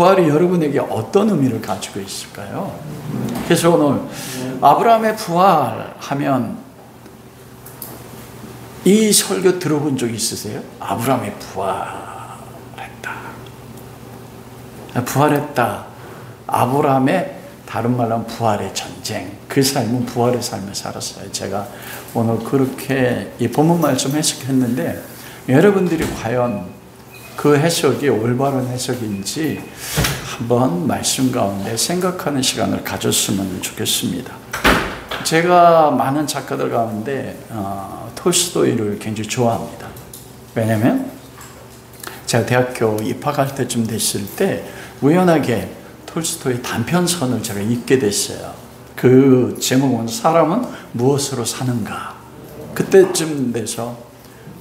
부활이 여러분에게 어떤 의미를 가지고 있을까요? 그래서 오늘 아브라함의 부활하면 이 설교 들어본 적 있으세요? 아브라함의 부활했다. 아브라함의 다른 말로 하면 부활의 전쟁, 그 삶은 부활의 삶을 살았어요. 제가 오늘 그렇게 이 본문 말씀 해석했는데 여러분들이 과연 그 해석이 올바른 해석인지 한번 말씀 가운데 생각하는 시간을 가졌으면 좋겠습니다. 제가 많은 작가들 가운데 톨스토이를 굉장히 좋아합니다. 왜냐하면 제가 대학교 입학할 때쯤 됐을 때 우연하게 톨스토이 단편선을 제가 읽게 됐어요. 그 제목은 사람은 무엇으로 사는가. 그때쯤 돼서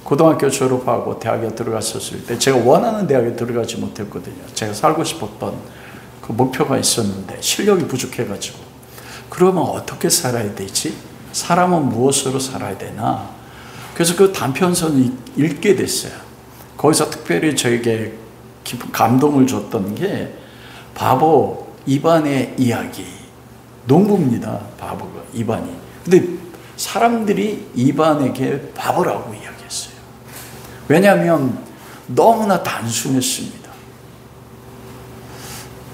고등학교 졸업하고 대학에 들어갔었을 때 제가 원하는 대학에 들어가지 못했거든요. 제가 살고 싶었던 그 목표가 있었는데 실력이 부족해가지고 그러면 어떻게 살아야 되지? 사람은 무엇으로 살아야 되나? 그래서 그 단편선을 읽게 됐어요. 거기서 특별히 저에게 깊은 감동을 줬던 게 바보 이반의 이야기. 농부입니다. 바보가 이반이. 근데 사람들이 이반에게 바보라고 이야기했어요. 왜냐하면 너무나 단순했습니다.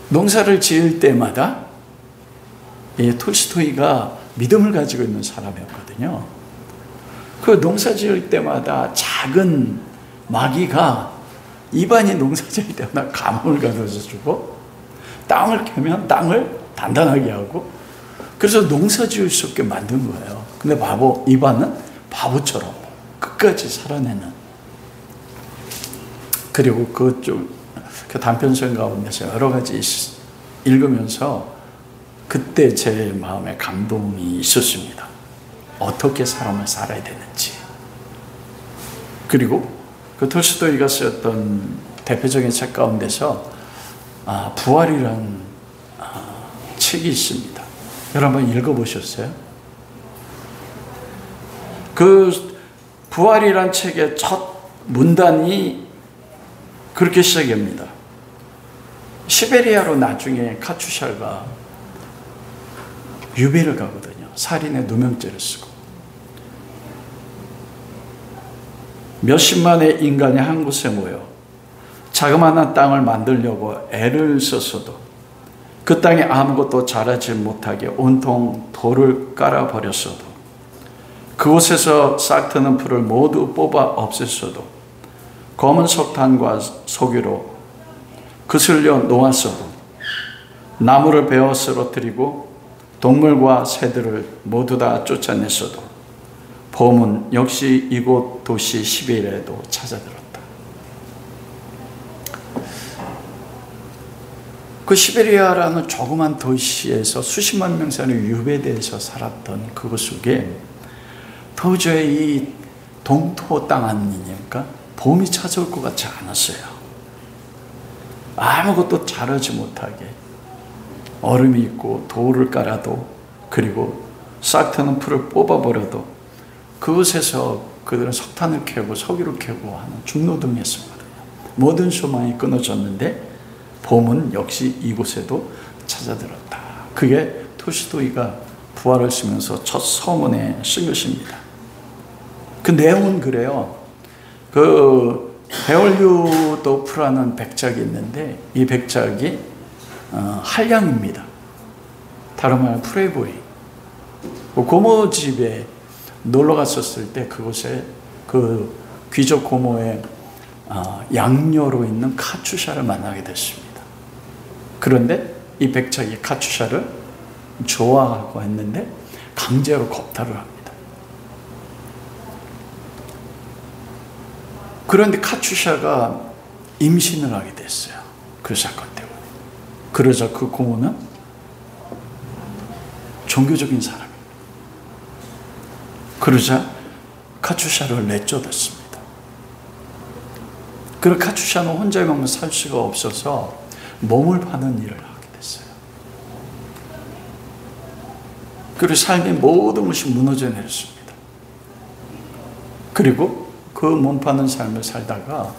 농사를 지을 때마다 톨스토이가 믿음을 가지고 있는 사람이었거든요. 그 농사 지을 때마다 작은 마귀가 이반이 농사 지을 때마다 감을 가져서 주고 땅을 캐면 땅을 단단하게 하고 그래서 농사 지을 수 없게 만든 거예요. 근데 바보 이반은 바보처럼 끝까지 살아내는. 그리고 그 단편선 가운데서 여러 가지 읽으면서 그때 제 마음에 감동이 있었습니다. 어떻게 사람을 살아야 되는지. 그리고 그 톨스토이가 쓰였던 대표적인 책 가운데서 부활이라는 책이 있습니다. 여러분 읽어보셨어요? 그 부활이라는 책의 첫 문단이 그렇게 시작합니다. 시베리아로 나중에 카추샤가 유배를 가거든요. 살인의 누명죄를 쓰고 몇십만의 인간이 한 곳에 모여 자그마한 땅을 만들려고 애를 썼어도 그 땅에 아무것도 자라지 못하게 온통 돌을 깔아버렸어도 그곳에서 싹트는 풀을 모두 뽑아 없앴어도 검은 석탄과 석유로 그슬려 놓았어도 나무를 베어 쓰러뜨리고 동물과 새들을 모두 다 쫓아냈어도 봄은 역시 이곳 도시 시베리아에도 찾아들었다. 그 시베리아라는 조그만 도시에서 수십만 명 사람이 유배돼서 살았던 그곳 속에 도저히 이 동토 땅 아니니까 봄이 찾아올 것 같지 않았어요. 아무것도 자라지 못하게 얼음이 있고 돌을 깔아도 그리고 싹트는 풀을 뽑아버려도 그곳에서 그들은 석탄을 캐고 석유를 캐고 하는 중노동이었거든요. 모든 소망이 끊어졌는데 봄은 역시 이곳에도 찾아들었다. 그게 톨스토이가 부활을 쓰면서 첫 서문에 쓴 것입니다. 그 내용은 그래요. 그 베올류도프라는 백작이 있는데 이 백작이 한량입니다. 다른 말로 프레이보이. 고모 집에 놀러 갔었을 때 그곳에 그 귀족 고모의 양녀로 있는 카추샤를 만나게 됐습니다. 그런데 이 백작이 카추샤를 좋아하고 했는데 강제로 겁탈을 합니다. 그런데 카추샤가 임신을 하게 됐어요. 그 사건 때문에. 그러자 그 고모는 종교적인 사람입니다. 그러자 카추샤를 내쫓았습니다. 그리고 카추샤는 혼자 몸을 살 수가 없어서 몸을 파는 일을 하게 됐어요. 그리고 삶의 모든 것이 무너져 내렸습니다. 그리고 그 몸 파는 삶을 살다가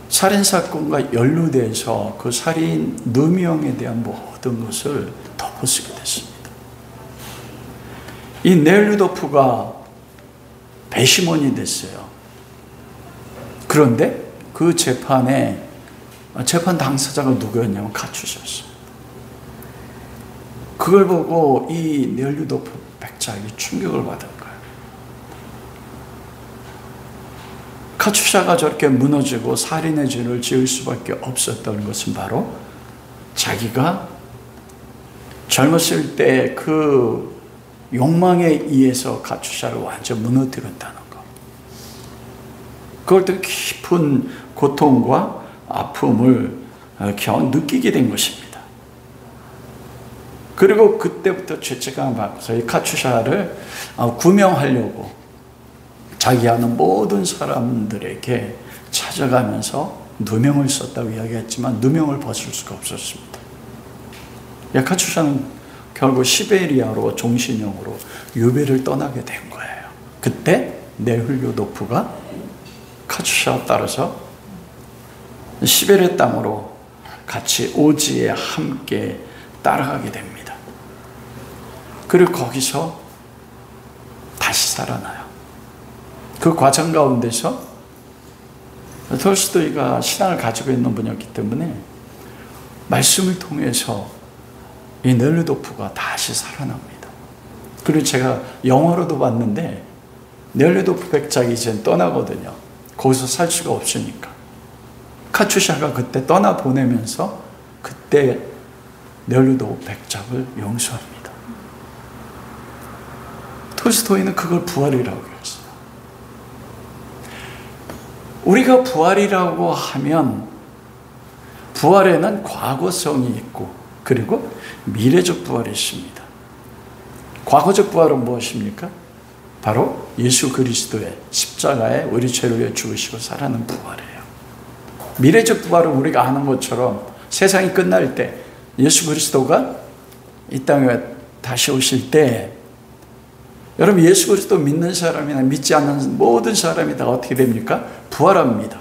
살인사건과 연루돼서 그 살인 누명에 대한 모든 것을 덮어쓰게 됐습니다. 이 넬 루도프가 배심원이 됐어요. 그런데 그 재판에 재판 당사자가 누구였냐면 카츄샤였어요. 그걸 보고 이 넬 루도프 백작이 충격을 받은 거예요. 카츄샤가 저렇게 무너지고 살인의 죄를 지을 수밖에 없었던 것은 바로 자기가 젊었을 때 그 욕망에 의해서 카츄샤를 완전 무너뜨렸다는 것. 그걸 또 깊은 고통과 아픔을 겨우 느끼게 된 것입니다. 그리고 그때부터 죄책감을 받고서 이 카츄샤를 구명하려고 자기 아는 모든 사람들에게 찾아가면서 누명을 썼다고 이야기했지만 누명을 벗을 수가 없었습니다. 카츄샤는 결국 시베리아로 종신형으로 유배를 떠나게 된 거예요. 그때 넬 루도프가 카츄샤와 따라서 시베리아 땅으로 같이 오지에 함께 따라가게 됩니다. 그리고 거기서 다시 살아나요. 그 과정 가운데서 톨스토이가 신앙을 가지고 있는 분이었기 때문에 말씀을 통해서 이 넬 루도프가 다시 살아납니다. 그리고 제가 영화로도 봤는데 넬 루도프 백작이 이제 떠나거든요. 거기서 살 수가 없으니까. 카츄샤가 그때 떠나보내면서 그때 넬 루도프 백작을 용서합니다. 톨스토이는 그걸 부활이라고 했어요. 우리가 부활이라고 하면 부활에는 과거성이 있고 그리고 미래적 부활이 있습니다. 과거적 부활은 무엇입니까? 바로 예수 그리스도의 십자가에 우리 죄를 위해 죽으시고 살아난 부활이에요. 미래적 부활은 우리가 아는 것처럼 세상이 끝날 때 예수 그리스도가 이 땅에 다시 오실 때 여러분 예수 그리스도 믿는 사람이나 믿지 않는 모든 사람이 다 어떻게 됩니까? 부활합니다.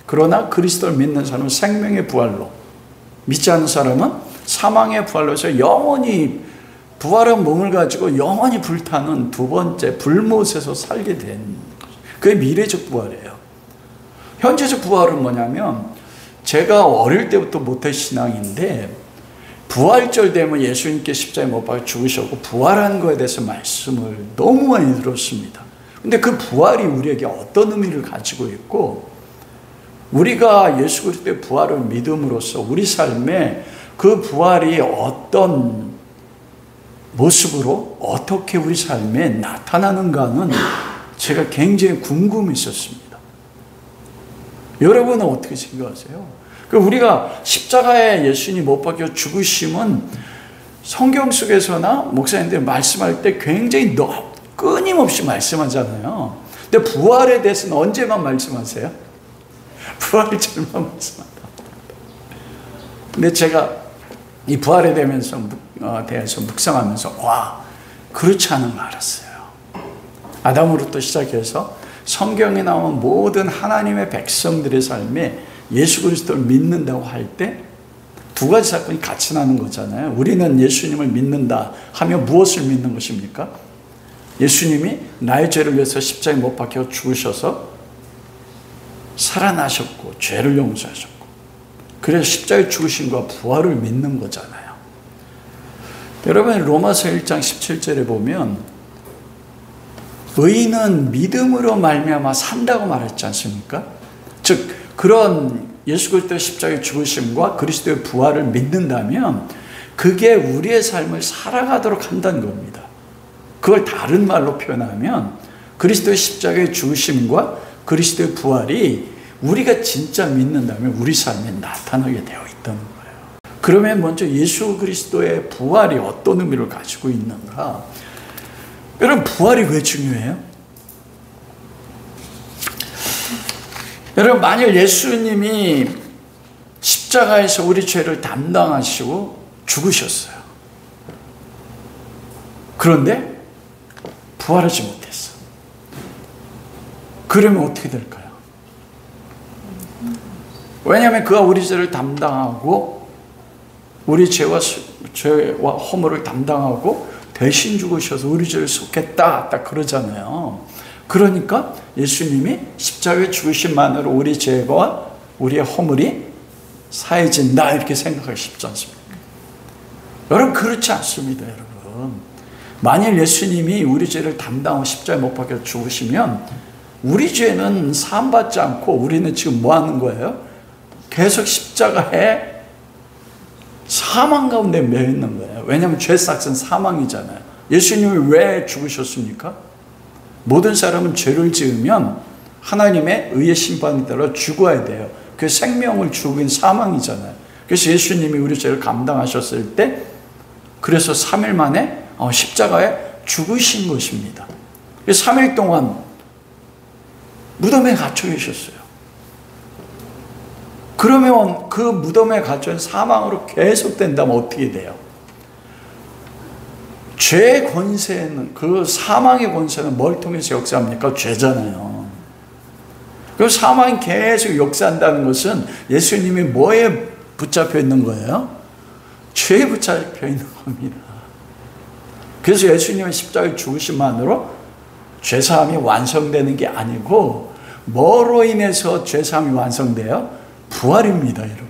그러나 그리스도를 믿는 사람은 생명의 부활로, 믿지 않는 사람은 사망의 부활로서 영원히 부활한 몸을 가지고 영원히 불타는 두 번째 불못에서 살게 된 것이죠. 그게 미래적 부활이에요. 현재적 부활은 뭐냐면 제가 어릴 때부터 모태 신앙인데 부활절 되면 예수님께 십자가에 못 박혀 죽으셨고 부활한 거에 대해서 말씀을 너무 많이 들었습니다. 근데 그 부활이 우리에게 어떤 의미를 가지고 있고 우리가 예수 그리스도의 부활을 믿음으로써 우리 삶에 그 부활이 어떤 모습으로 어떻게 우리 삶에 나타나는가는 제가 굉장히 궁금했었습니다. 여러분은 어떻게 생각하세요? 우리가 십자가에 예수님이 못 박혀 죽으심은 성경 속에서나 목사님들이 말씀할 때 굉장히 끊임없이 말씀하잖아요. 근데 부활에 대해서는 언제만 말씀하세요? 부활절만 말씀한다. 근데 제가 이 부활에 대해서 묵상하면서 와, 그렇지 않은 걸 알았어요. 아담으로부터 시작해서 성경에 나온 모든 하나님의 백성들의 삶에 예수 그리스도를 믿는다고 할 때 두 가지 사건이 같이 나는 거잖아요. 우리는 예수님을 믿는다 하면 무엇을 믿는 것입니까? 예수님이 나의 죄를 위해서 십자가에 못 박혀 죽으셔서 살아나셨고 죄를 용서하셨고 그래서 십자가에 죽으심과 부활을 믿는 거잖아요. 여러분 로마서 1장 17절에 보면 의인은 믿음으로 말미암아 산다고 말했지 않습니까? 즉 그런 예수 그리스도의 십자가의 죽으심과 그리스도의 부활을 믿는다면 그게 우리의 삶을 살아가도록 한다는 겁니다. 그걸 다른 말로 표현하면 그리스도의 십자가의 죽으심과 그리스도의 부활이 우리가 진짜 믿는다면 우리 삶에 나타나게 되어 있다는 거예요. 그러면 먼저 예수 그리스도의 부활이 어떤 의미를 가지고 있는가? 여러분 부활이 왜 중요해요? 여러분 만약 예수님이 십자가에서 우리 죄를 담당하시고 죽으셨어요. 그런데 부활하지 못했어. 그러면 어떻게 될까요? 왜냐하면 그가 우리 죄를 담당하고 우리 죄와 허물을 담당하고 대신 죽으셔서 우리 죄를 속했다, 딱 그러잖아요. 그러니까 예수님이 십자가에 죽으심만으로 우리 죄와 우리의 허물이 사해진다, 이렇게 생각하기 쉽지 않습니까? 여러분, 그렇지 않습니다. 여러분, 만일 예수님이 우리 죄를 담당하고 십자가에 못 박혀 죽으시면 우리 죄는 사함받지 않고 우리는 지금 뭐 하는 거예요? 계속 십자가에 사망 가운데 매여 있는 거예요. 왜냐하면 죄 삭은 사망이잖아요. 예수님이 왜 죽으셨습니까? 모든 사람은 죄를 지으면 하나님의 의의 심판에 따라 죽어야 돼요. 그 생명을 죽인 사망이잖아요. 그래서 예수님이 우리 죄를 감당하셨을 때 그래서 3일 만에 십자가에 죽으신 것입니다. 3일 동안 무덤에 갇혀 계셨어요. 그러면 그 무덤에 갇혀 사망으로 계속된다면 어떻게 돼요? 죄의 권세는, 그 사망의 권세는 뭘 통해서 역사합니까? 죄잖아요. 그 사망이 계속 역사한다는 것은 예수님이 뭐에 붙잡혀 있는 거예요? 죄에 붙잡혀 있는 겁니다. 그래서 예수님의 십자가에 죽으심만으로 죄사함이 완성되는 게 아니고 뭐로 인해서 죄사함이 완성돼요? 부활입니다, 여러분.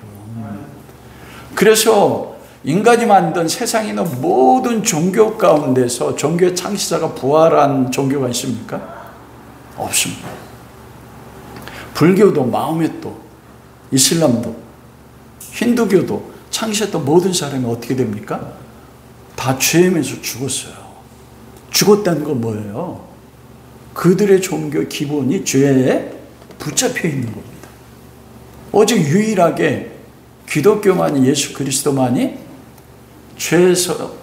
그래서 인간이 만든 세상에 있는 모든 종교 가운데서 종교의 창시자가 부활한 종교가 있습니까? 없습니다. 불교도, 마호메도, 이슬람도, 힌두교도 창시했던 모든 사람이 어떻게 됩니까? 다 죄임에서 죽었어요. 죽었다는 건 뭐예요? 그들의 종교 기본이 죄에 붙잡혀 있는 겁니다. 오직 유일하게 기독교만이, 예수 그리스도만이 죄에서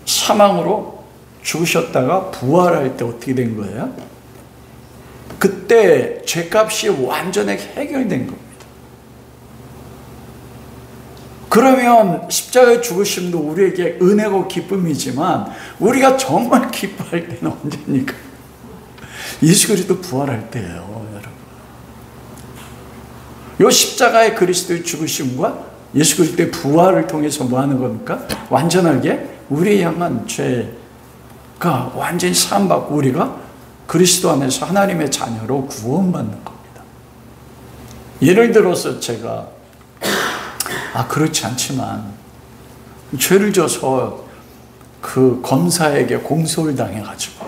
사망으로 죽으셨다가 부활할 때 어떻게 된 거예요? 그때 죄값이 완전히 해결된 겁니다. 그러면 십자가의 죽으심도 우리에게 은혜고 기쁨이지만 우리가 정말 기뻐할 때는 언제입니까? 예수 그리스도 부활할 때예요, 여러분. 이 십자가의 그리스도의 죽으심과 예수 그리스도의 부활을 통해서 뭐 하는 겁니까? 완전하게 우리에 향한 죄가 완전히 사함받고 우리가 그리스도 안에서 하나님의 자녀로 구원받는 겁니다. 예를 들어서 제가 그렇지 않지만 죄를 져서 그 검사에게 공소를 당해가지고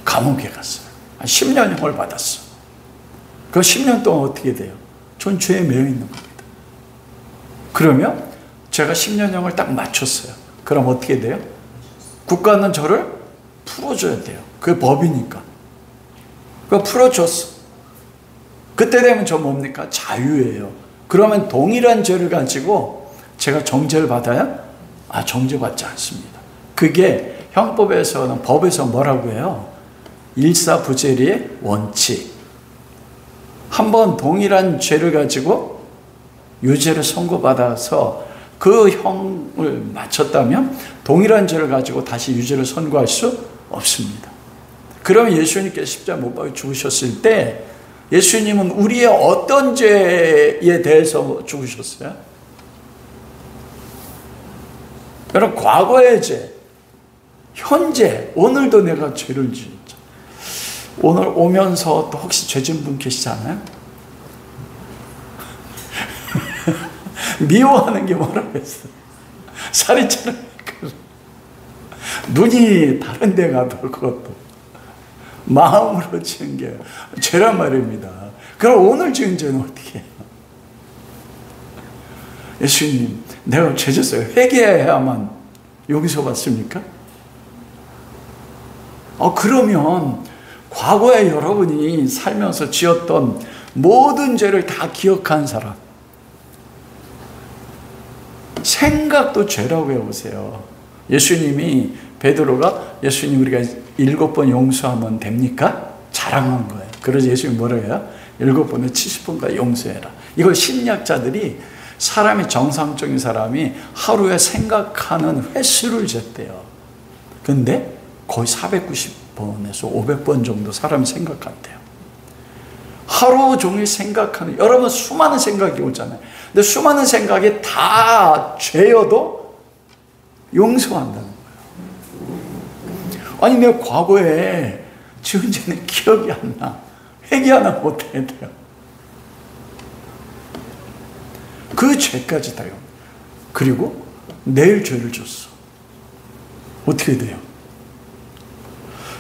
감옥에 갔어요. 10년형을 받았어. 그 10년 동안 어떻게 돼요? 전 죄에 매여 있는 겁니다. 그러면 제가 10년형을 딱 맞췄어요. 그럼 어떻게 돼요? 국가는 저를 풀어줘야 돼요. 그게 법이니까. 그거 풀어줬어. 그때 되면 저 뭡니까? 자유예요. 그러면 동일한 죄를 가지고 제가 정죄를 받아요? 정죄받지 않습니다. 그게 형법에서는, 법에서 뭐라고 해요? 일사부재리의 원칙. 한번 동일한 죄를 가지고 유죄를 선고받아서 그 형을 맞췄다면 동일한 죄를 가지고 다시 유죄를 선고할 수 없습니다. 그러면 예수님께서 십자가 못 박혀 죽으셨을 때 예수님은 우리의 어떤 죄에 대해서 죽으셨어요? 여러분, 과거의 죄, 현재, 오늘도 내가 죄를 지었죠. 오늘 오면서 또 혹시 죄진 분 계시지 않아요? 미워하는 게 뭐라고 했어요? 살이 찌르니까 눈이 다른 데 가도 그것도 마음으로 지은 게 죄란 말입니다. 그럼 오늘 지은 죄는 어떻게 해요? 예수님, 내가 죄 졌어요. 회개해야만 용서받습니까? 그러면 과거에 여러분이 살면서 지었던 모든 죄를 다 기억한 사람, 생각도 죄라고 해보세요. 예수님이, 베드로가 예수님 우리가 7번 용서하면 됩니까? 자랑한 거예요. 그래서 예수님이 뭐라고 해요? 7번에 70번까지 용서해라. 이걸 심리학자들이 사람이, 정상적인 사람이 하루에 생각하는 횟수를 쟀대요. 근데 거의 490번에서 500번 정도 사람이 생각한대요. 하루 종일 생각하는, 여러분 수많은 생각이 오잖아요. 근데 수많은 생각이 다 죄여도 용서한다는 거예요. 아니 내가 과거에 지은 죄는 기억이 안 나. 회개 하나 못 해야 돼요. 그 죄까지 다요. 그리고 내일 죄를 줬어. 어떻게 돼요?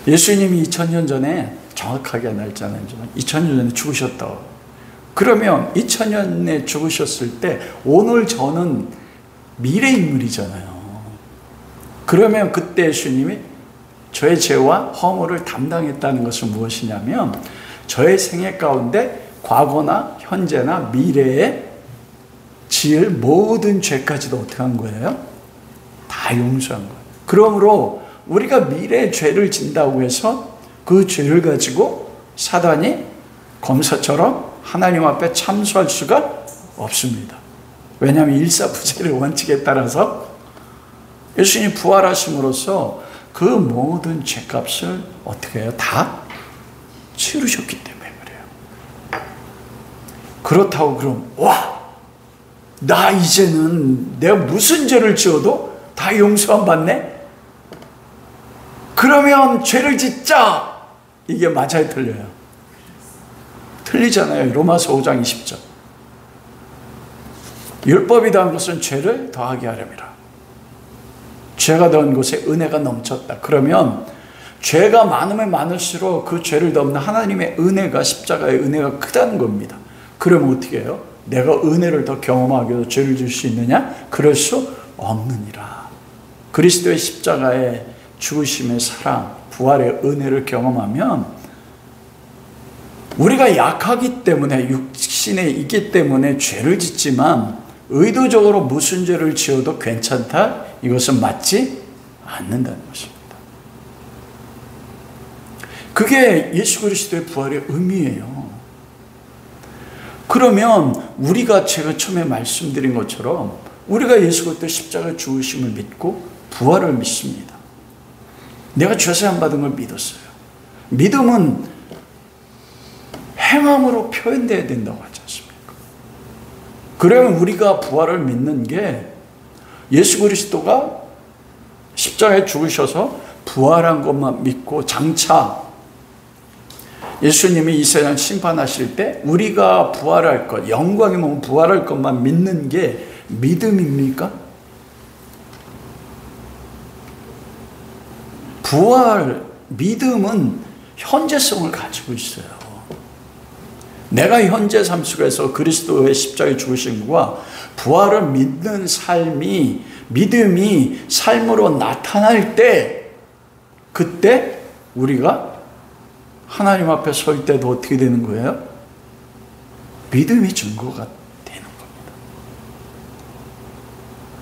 예수님이 2000년 전에, 정확하게 날짜는 2000년 전에 죽으셨다. 그러면 2000년에 죽으셨을 때 오늘 저는 미래 인물이잖아요. 그러면 그때 예수님이 저의 죄와 허물을 담당했다는 것은 무엇이냐면, 저의 생애 가운데 과거나 현재나 미래에 지을 모든 죄까지도 어떻게 한 거예요? 다 용서한 거예요. 그러므로 우리가 미래의 죄를 진다고 해서 그 죄를 가지고 사단이 검사처럼 하나님 앞에 참수할 수가 없습니다. 왜냐하면 일사부재의 원칙에 따라서 예수님이 부활하심으로써 그 모든 죄값을 어떻게 해요? 다 치르셨기 때문에 그래요. 그렇다고 그럼 나 이제는 내가 무슨 죄를 지어도 다 용서 안 받네? 그러면 죄를 짓자! 이게 맞아요, 틀려요? 틀리잖아요. 로마서 5장 20절. 율법이 더한 것은 죄를 더하게 하려니라. 죄가 더한 곳에 은혜가 넘쳤다. 그러면 죄가 많으면 많을수록 그 죄를 덮는 하나님의 은혜가, 십자가의 은혜가 크다는 겁니다. 그러면 어떻게 해요? 내가 은혜를 더 경험하기 위해서 죄를 질 수 있느냐? 그럴 수 없느니라. 그리스도의 십자가의 죽으심의 사랑, 부활의 은혜를 경험하면 우리가 약하기 때문에, 육신에 있기 때문에 죄를 짓지만 의도적으로 무슨 죄를 지어도 괜찮다? 이것은 맞지 않는다는 것입니다. 그게 예수 그리스도의 부활의 의미예요. 그러면 우리가 제가 처음에 말씀드린 것처럼 우리가 예수 그리스도의 십자가 죽으심을 믿고 부활을 믿습니다. 내가 죄사함 받은 걸 믿었어요. 믿음은 행함으로 표현되어야 된다고 하지 않습니까? 그러면 우리가 부활을 믿는 게 예수 그리스도가 십자가에 죽으셔서 부활한 것만 믿고, 장차 예수님이 이 세상 심판하실 때 우리가 부활할 것, 영광의 몸 부활할 것만 믿는 게 믿음입니까? 부활, 믿음은 현재성을 가지고 있어요. 내가 현재 삶 속에서 그리스도의 십자가에 죽으심과 부활을 믿는 삶이, 믿음이 삶으로 나타날 때, 그때 우리가 하나님 앞에 설 때도 어떻게 되는 거예요? 믿음이 증거가 되는 겁니다.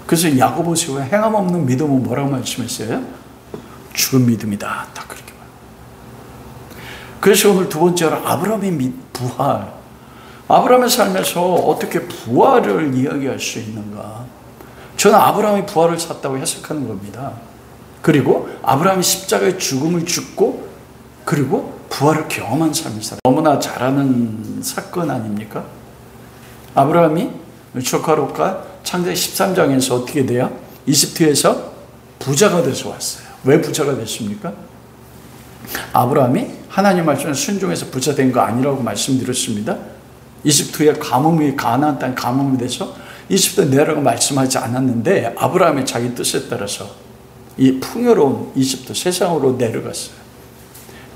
그래서 야고보서에 행함 없는 믿음은 뭐라고 말씀했어요? 죽은 믿음이다. 딱 그렇게 말해요. 그래서 오늘 두 번째로 아브라함의 부활. 아브라함의 삶에서 어떻게 부활을 이야기할 수 있는가? 저는 아브라함이 부활을 찾다고 해석하는 겁니다. 그리고 아브라함이 십자가의 죽음을 죽고 그리고 부활을 경험한 삶을 살아요. 너무나 잘 아는 사건 아닙니까? 아브라함이 조카롯과 창세기 13장에서 어떻게 돼요? 이집트에서 부자가 돼서 왔어요. 왜 부자가 됐습니까? 아브라함이 하나님 말씀에 순종해서 부자 된 거 아니라고 말씀드렸습니다. 이집트의 가뭄이, 가나안 땅 가뭄이 돼서 이집트 내려라고 말씀하지 않았는데 아브라함이 자기 뜻에 따라서 이 풍요로운 이집트 세상으로 내려갔어요.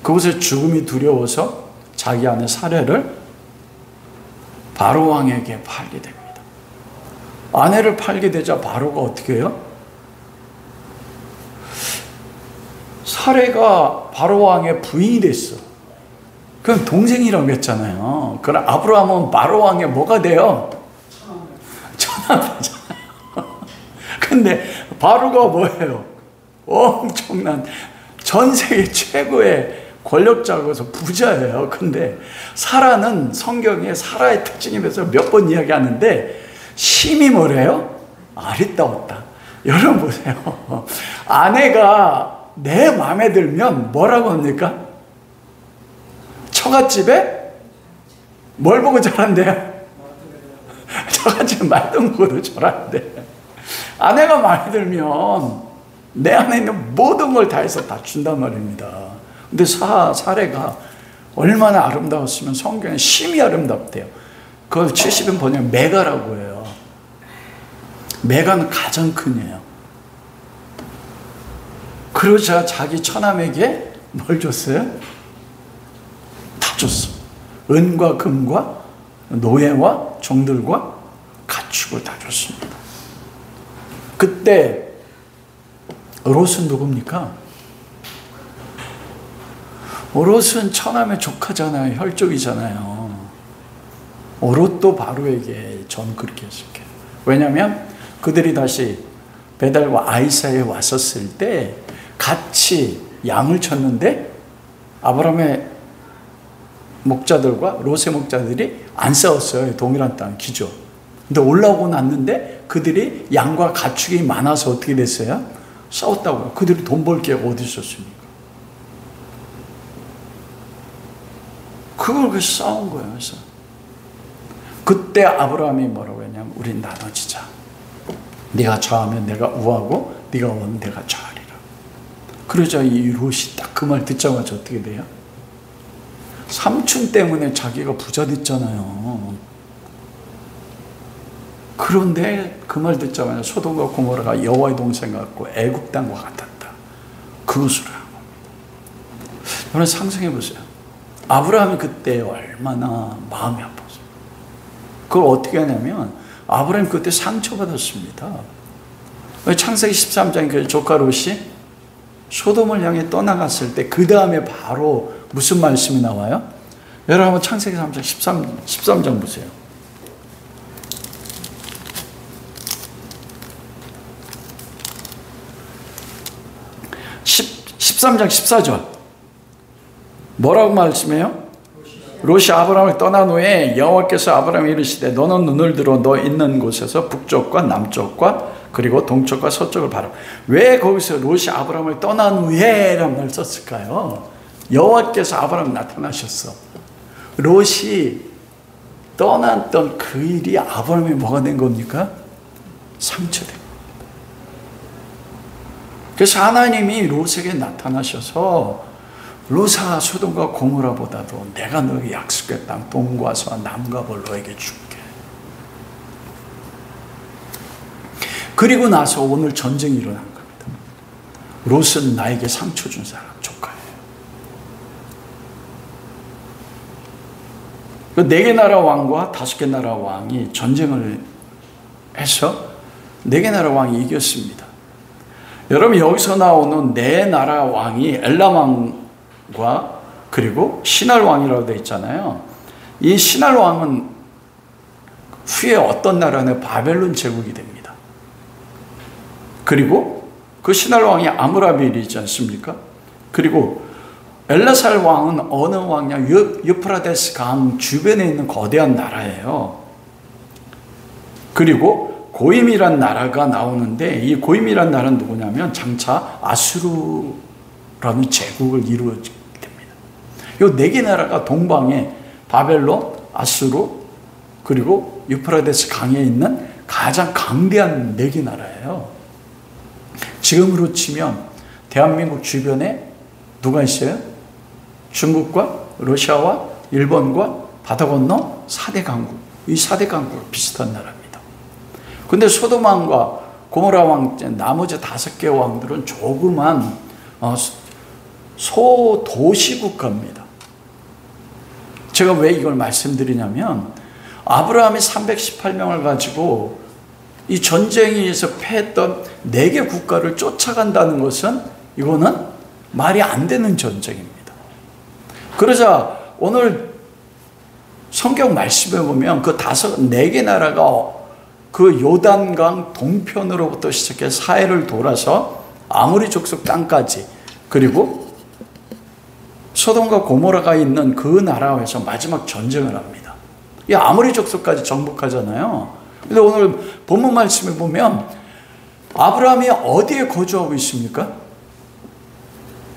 그곳에 죽음이 두려워서 자기 아내 사례를 바로 왕에게 팔게 됩니다. 아내를 팔게 되자 바로가 어떻게 해요? 사례가 바로 왕의 부인이 됐어. 그럼 동생이라고 했잖아요. 그럼 아브라함은 바로 왕의 뭐가 돼요? 전함이잖아요. 근데 바로가 뭐예요? 엄청난 전 세계 최고의 권력자고서 부자예요. 근데 사라는 성경에 사라의 특징에 대해서 몇 번 이야기하는데 심히 뭐래요? 아리따웠다. 여러분 보세요. 아내가 내 마음에 들면 뭐라고 합니까? 처갓집에 뭘 보고 절한대요? 저같이 말든 거도 절한대. 아내가 마음에 들면 내 안에 있는 모든 걸 다해서 다 준단 말입니다. 근데 사례가 얼마나 아름다웠으면 성경에 심히 아름답대요. 그걸 70인 번역 메가라고 해요. 메가는 가장 큰이에요. 그러자 자기 처남에게 뭘 줬어요? 다 줬어. 은과 금과 노예와 종들과 가축을 다 줬습니다. 그때 롯은 누굽니까? 롯은 처남의 조카잖아요. 혈족이잖아요. 롯도 바로에게 전 그렇게 했을게요. 왜냐하면 그들이 다시 베델과 아이사에 왔었을 때 같이 양을 쳤는데 아브라함의 목자들과 롯의 목자들이 안 싸웠어요. 동일한 땅 기죠. 근데 올라오고 났는데 그들이 양과 가축이 많아서 어떻게 됐어요? 싸웠다고요. 그들이 돈 벌 기회가 어디 있었습니까? 그걸 그래서 싸운 거예요. 그래서 그때 아브라함이 뭐라고 했냐면 우린 나눠지자. 네가 좌하면 내가 우하고 네가 우하면 내가 좌하리라. 그러자 이 롯이 딱 그 말 듣자마자 어떻게 돼요? 삼촌 때문에 자기가 부자 됐잖아요. 그런데 그 말 듣자마자 소돔과 고모라가 여호와의 동생 같고 애굽 땅과 같았다. 그것으로 한 겁니다. 여러분 상상해 보세요. 아브라함이 그때 얼마나 마음이 아팠어요. 그걸 어떻게 하냐면 아브라함이 그때 상처받았습니다. 창세기 13장에 그 조카 롯이 소돔을 향해 떠나갔을 때 그 다음에 바로 무슨 말씀이 나와요? 여러분 한번 창세기 3장 13장 보세요. 13장 14절 뭐라고 말씀해요? 롯이 아브라함을 떠난 후에 여호와께서 아브라함에 이르시되 너는 눈을 들어 너 있는 곳에서 북쪽과 남쪽과 그리고 동쪽과 서쪽을 바라. 왜 거기서 롯이 아브라함을 떠난 후에 라는 말 썼을까요? 여호와께서 아브라함에 나타나셨어. 롯이 떠났던 그 일이 아브라함이 뭐가 된 겁니까? 상처된. 그래서 하나님이 롯에게 나타나셔서 롯아 소돔과 고모라보다도 내가 너에게 약속의 땅 동과 서와 남과 벌 너에게 줄게. 그리고 나서 오늘 전쟁이 일어난 겁니다. 롯은 나에게 상처 준 사람 조카예요. 그 4개 나라 왕과 5개 나라 왕이 전쟁을 해서 4개 나라 왕이 이겼습니다. 여러분 여기서 나오는 4나라 왕이 엘람 왕과 그리고 시날 왕이라고 되어 있잖아요. 이 시날 왕은 후에 어떤 나라는 바벨론 제국이 됩니다. 그리고 그 시날 왕이 아므라벨이지 않습니까? 그리고 엘라살 왕은 어느 왕이냐? 유프라데스 강 주변에 있는 거대한 나라예요. 그리고 고임이란 나라가 나오는데 이 고임이란 나라는 누구냐면 장차 아수르라는 제국을 이루어지게 됩니다. 이 4개 나라가 동방에 바벨론, 아수르 그리고 유프라데스 강에 있는 가장 강대한 4개 나라예요. 지금으로 치면 대한민국 주변에 누가 있어요? 중국과 러시아와 일본과 바다 건너 4대 강국. 이 4대 강국과 비슷한 나라입니다. 근데 소돔 왕과 고모라 왕 나머지 5개 왕들은 조그만 소도시 국가입니다. 제가 왜 이걸 말씀드리냐면 아브라함이 318명을 가지고 이 전쟁에서 패했던 4개 국가를 쫓아간다는 것은 이거는 말이 안 되는 전쟁입니다. 그러자 오늘 성경 말씀에 보면 그 4개 나라가 그 요단강 동편으로부터 시작해서 사해를 돌아서 아모리 족속 땅까지 그리고 소돔과 고모라가 있는 그 나라에서 마지막 전쟁을 합니다. 이 아모리 족속까지 정복하잖아요. 근데 오늘 본문 말씀에 보면 아브라함이 어디에 거주하고 있습니까?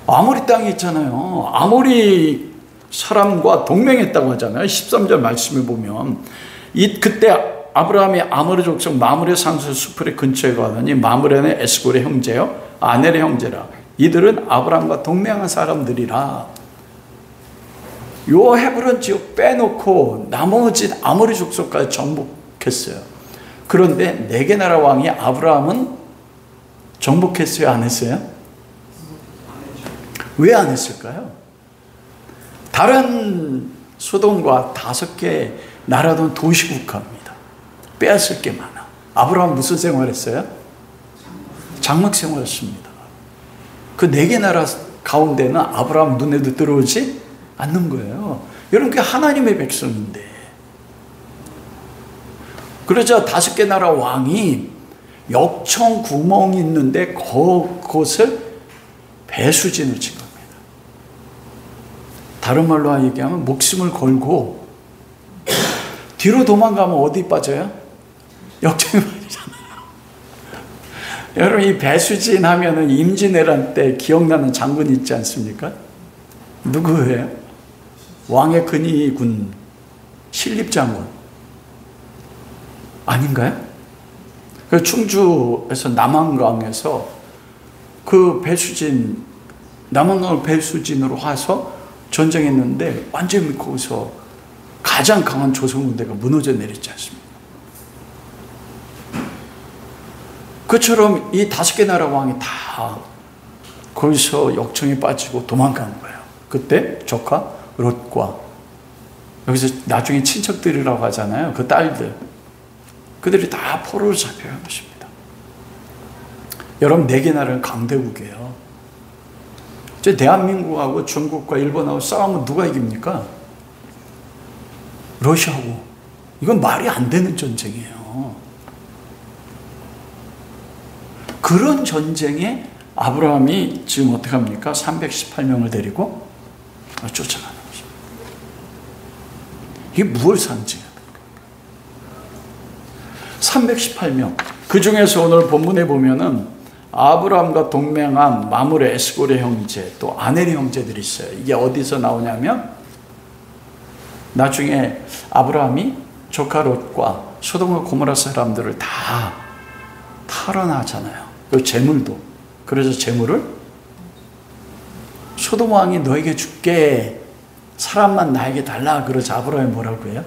아모리 땅이 있잖아요. 아모리 사람과 동맹했다고 하잖아요. 13절 말씀에 보면 그때 아브라함이 아모리 족속 마므레 상수 수풀의 근처에 가더니 마므레는 에스골의 형제요 아넬의 형제라. 이들은 아브라함과 동맹한 사람들이라. 요 헤브론 지역 빼놓고 나머지 아모리 족속까지 정복했어요. 그런데 네 개 나라 왕이 아브라함은 정복했어요? 안 했어요? 왜 안 했을까요? 다른 소돔과 5개 나라도 도시국가입니다. 빼앗을 게 많아. 아브라함 무슨 생활했어요? 장막 생활했습니다. 그 4개 나라 가운데는 아브라함 눈에도 들어오지 않는 거예요. 여러분, 그게 하나님의 백성인데. 그러자 5개 나라 왕이 역청 구멍이 있는데 그곳을 배수진을 친 겁니다. 다른 말로 얘기하면 목숨을 걸고 뒤로 도망가면 어디 빠져요? 역청에 빠지잖아요. 여러분, 이 배수진 하면은 임진왜란 때 기억나는 장군 있지 않습니까? 누구예요? 왕의 근위군 신립장군 아닌가요? 그 충주에서 남한강에서 그 배수진, 남한강을 배수진으로 와서 전쟁했는데 완전히 거기서 가장 강한 조선군대가 무너져 내렸지 않습니까? 그처럼 이 5개 나라 왕이 다 거기서 역청에 빠지고 도망간 거예요. 그때 조카 롯과 여기서 나중에 친척들이라고 하잖아요. 그 딸들, 그들이 다 포로로 잡혀간 것입니다. 여러분, 4개 나라는 강대국이에요. 이제 대한민국하고 중국과 일본하고 싸우면 누가 이깁니까? 러시아하고. 이건 말이 안 되는 전쟁이에요. 그런 전쟁에 아브라함이 지금 어떻게 합니까? 318명을 데리고 쫓아가는 것입니다. 이게 무엇을 상징합니까? 318명. 그 중에서 오늘 본문에 보면은 아브라함과 동맹한 마므레 에스골의 형제, 또 아넬의 형제들이 있어요. 이게 어디서 나오냐면 나중에 아브라함이 조카 롯과 소돔과 고모라 사람들을 다 탈환하잖아요. 그 재물도. 그래서 재물을 소돔 왕이 너에게 줄게, 사람만 나에게 달라. 그러자 아브라함이 뭐라고 해요?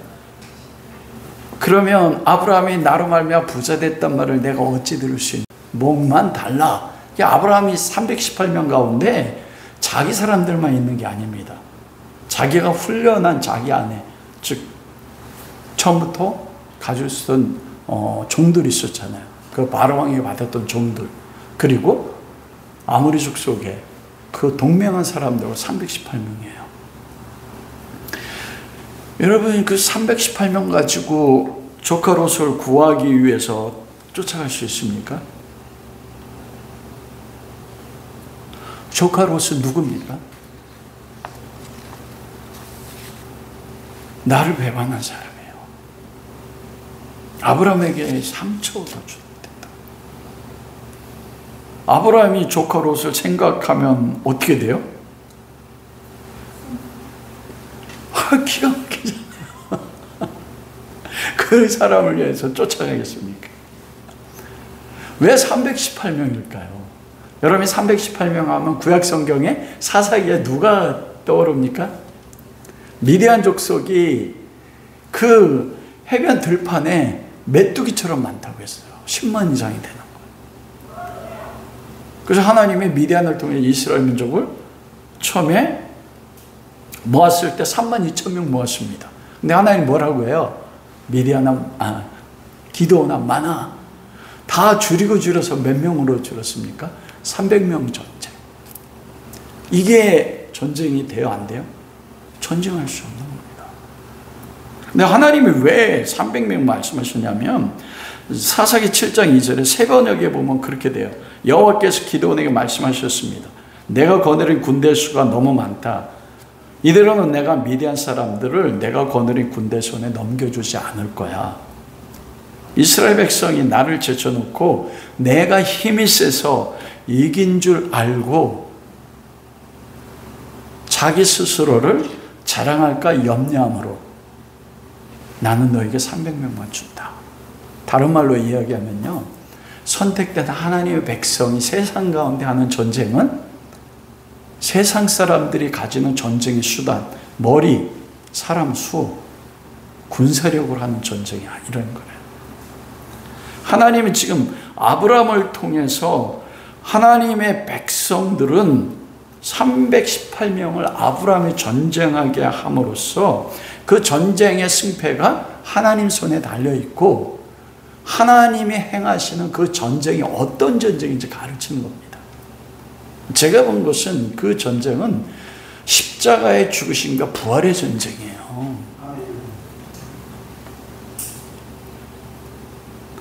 그러면 아브라함이 나로 말미암아 부자 됐단 말을 내가 어찌 들을 수 있나? 목만 달라. 아브라함이 318명 가운데 자기 사람들만 있는 게 아닙니다. 자기가 훈련한 자기 안에, 즉 처음부터 가지고 있었던 종들이 있었잖아요. 그 바로왕이 받았던 종들, 그리고 아모리 족속에 그 동맹한 사람들 318명이에요. 여러분, 그 318명 가지고 조카 롯을 구하기 위해서 쫓아갈 수 있습니까? 조카 롯은 누굽니까? 나를 배반한 사람이에요. 아브라함에게 상처가 주었다. 아브라함이 조카 롯을 생각하면 어떻게 돼요? 기가 막히잖아요. 그 사람을 위해서 쫓아가겠습니까? 왜 318명일까요? 여러분이 318명 하면 구약 성경에 사사기에 누가 떠오릅니까? 미디안 족속이 그 해변 들판에 메뚜기처럼 많다고 했어요. 10만 이상이 되는 거예요. 그래서 하나님이 미디안을 통해 이스라엘 민족을 처음에 모았을 때 3만 2천 명 모았습니다. 근데 하나님 뭐라고 해요? 미디안아, 기드온아, 많아. 다 줄여서 몇 명으로 줄었습니까? 300명 전쟁. 이게 전쟁이 돼요, 안 돼요? 전쟁할 수 없는 겁니다. 근데 하나님이 왜 300명 말씀하셨냐면 사사기 7장 2절에 세 번역에 보면 그렇게 돼요. 여호와께서 기드온에게 말씀하셨습니다. 내가 거느린 군대 수가 너무 많다. 이대로는 내가 미디안 사람들을 내가 거느린 군대 손에 넘겨주지 않을 거야. 이스라엘 백성이 나를 제쳐놓고 내가 힘이 세서 이긴 줄 알고 자기 스스로를 자랑할까 염려함으로 나는 너에게 300명만 준다. 다른 말로 이야기하면요, 선택된 하나님의 백성이 세상 가운데 하는 전쟁은 세상 사람들이 가지는 전쟁의 수단, 머리, 사람 수, 군사력으로 하는 전쟁이 아니라는 거예요. 하나님이 지금 아브라함을 통해서 하나님의 백성들은 318명을 아브라함이 전쟁하게 함으로써 그 전쟁의 승패가 하나님 손에 달려있고 하나님이 행하시는 그 전쟁이 어떤 전쟁인지 가르치는 겁니다. 제가 본 것은 그 전쟁은 십자가의 죽으심과 부활의 전쟁이에요.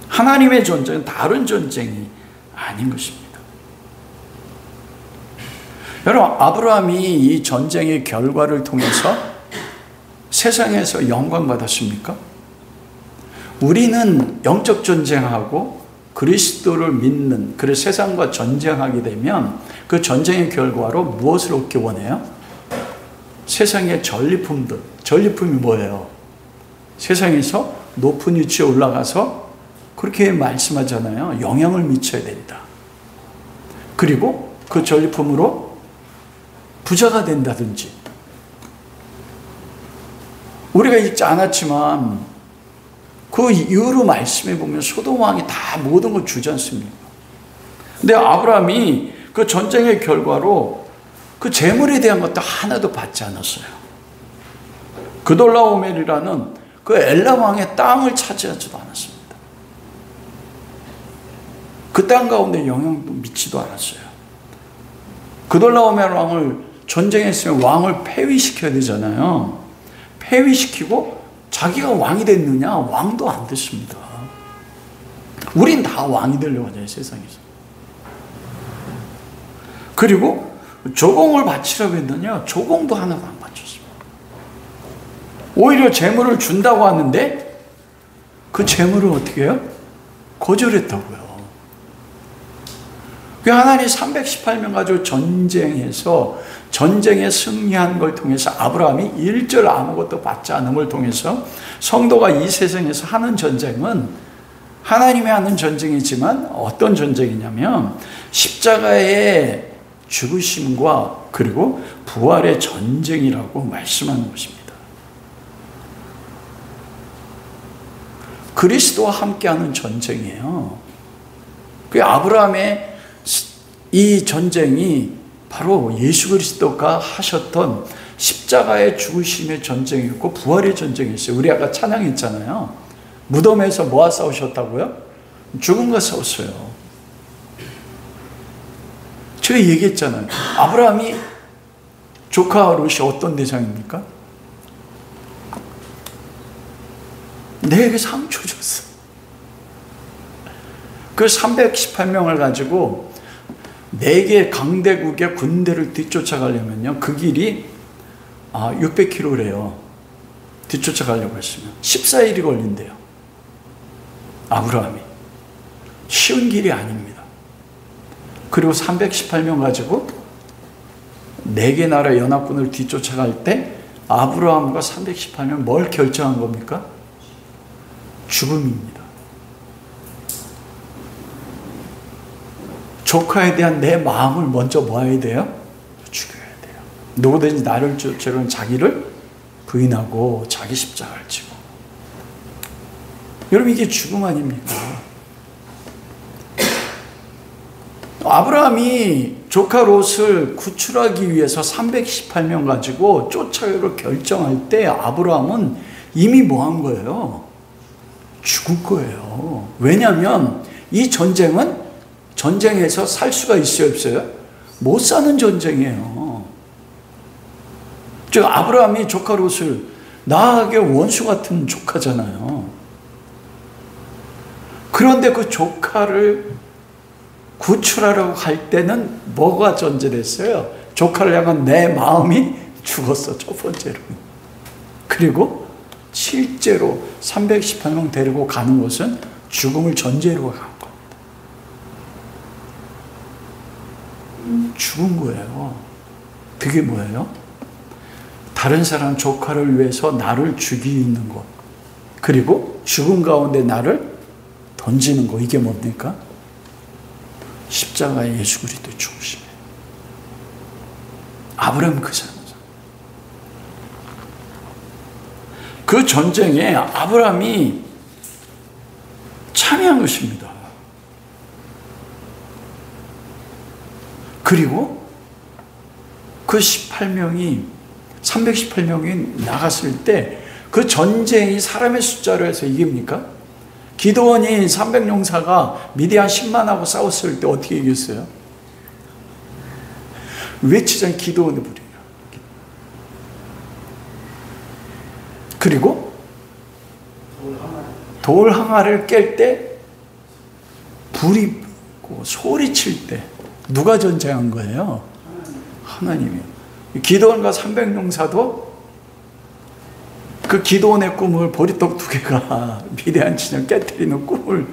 하나님의 전쟁은 다른 전쟁이 아닌 것입니다. 여러분, 아브라함이 이 전쟁의 결과를 통해서 세상에서 영광 받았습니까? 우리는 영적 전쟁하고 그리스도를 믿는, 그래서 세상과 전쟁하게 되면 그 전쟁의 결과로 무엇을 얻기 원해요? 세상의 전리품들. 전리품이 뭐예요? 세상에서 높은 위치에 올라가서 그렇게 말씀하잖아요. 영향을 미쳐야 된다. 그리고 그 전리품으로 부자가 된다든지. 우리가 읽지 않았지만 그 이후로 말씀해 보면 소돔 왕이 다 모든 걸 주지 않습니까? 근데 아브라함이 그 전쟁의 결과로 그 재물에 대한 것도 하나도 받지 않았어요. 그돌라오멜이라는 그 엘람 왕의 땅을 차지하지도 않았습니다. 그 땅 가운데 영향도 미치도 않았어요. 그돌라오멜 왕을 전쟁했으면 왕을 폐위시켜야 되잖아요. 폐위시키고 자기가 왕이 됐느냐? 왕도 안 됐습니다. 우린 다 왕이 되려고 하잖아요, 세상에서. 그리고 조공을 바치라고 했느냐? 조공도 하나도 안 바쳤습니다. 오히려 재물을 준다고 하는데 그 재물을 어떻게 해요? 거절했다고요. 그 하나님 318명 가지고 전쟁에서 전쟁에 승리한 걸 통해서 아브라함이 1절 아무것도 받지 않음을 통해서 성도가 이 세상에서 하는 전쟁은 하나님이 하는 전쟁이지만 어떤 전쟁이냐면 십자가의 죽으심과 그리고 부활의 전쟁이라고 말씀하는 것입니다. 그리스도와 함께하는 전쟁이에요. 그 아브라함의 이 전쟁이 바로 예수 그리스도가 하셨던 십자가의 죽으심의 전쟁이었고 부활의 전쟁이었어요. 우리 아까 찬양했잖아요. 무덤에서 뭐와 싸우셨다고요? 죽음과 싸웠어요. 제가 얘기했잖아요. 아브라함이 조카 롯이 어떤 대상입니까? 내게 상처 줬어. 그 318명을 가지고 4개 강대국의 군대를 뒤쫓아가려면요, 그 길이 600km래요. 뒤쫓아가려고 했으면 14일이 걸린대요. 아브라함이. 쉬운 길이 아닙니다. 그리고 318명 가지고 4개 나라 연합군을 뒤쫓아갈 때 아브라함과 318명 뭘 결정한 겁니까? 죽음입니다. 조카에 대한 내 마음을 먼저 뭐 해야 돼요? 죽여야 돼요. 누구든지 나를 쫓으려는 자기를 부인하고 자기 십자가를 지고. 여러분, 이게 죽음 아닙니까? 아브라함이 조카 롯을 구출하기 위해서 318명 가지고 쫓아가기로 결정할 때 아브라함은 이미 뭐 한 거예요? 죽을 거예요. 왜냐하면 이 전쟁은 전쟁에서 살 수가 있어요, 없어요? 못 사는 전쟁이에요. 즉 아브라함이 조카 롯을 나에게 원수 같은 조카잖아요. 그런데 그 조카를 구출하려고 할 때는 뭐가 전제됐어요? 조카를 향한 내 마음이 죽었어, 첫 번째로. 그리고 실제로 318명 데리고 가는 것은 죽음을 전제로 간 겁니다. 죽은 거예요. 그게 뭐예요? 다른 사람 조카를 위해서 나를 죽이는 것, 그리고 죽음 가운데 나를 던지는 것, 이게 뭡니까? 십자가의 예수 그리스도의 죽으심이에요. 아브라함 그 사람. 그 전쟁에 아브라함이 참여한 것입니다. 그리고 그 318명이 나갔을 때 그 전쟁이 사람의 숫자로 해서 이깁니까? 기드온이 300용사가 미디안 10만하고 싸웠을 때 어떻게 이겼어요? 외치자니 기드온의 불이에요. 그리고 돌 항아리를 깰 때 불이 붙고 소리칠 때 누가 전쟁한 거예요? 하나님이요. 기드온과 300용사도 그 기드온의 꿈을 보리떡 2개가 미디안 진영 깨뜨리는 꿈을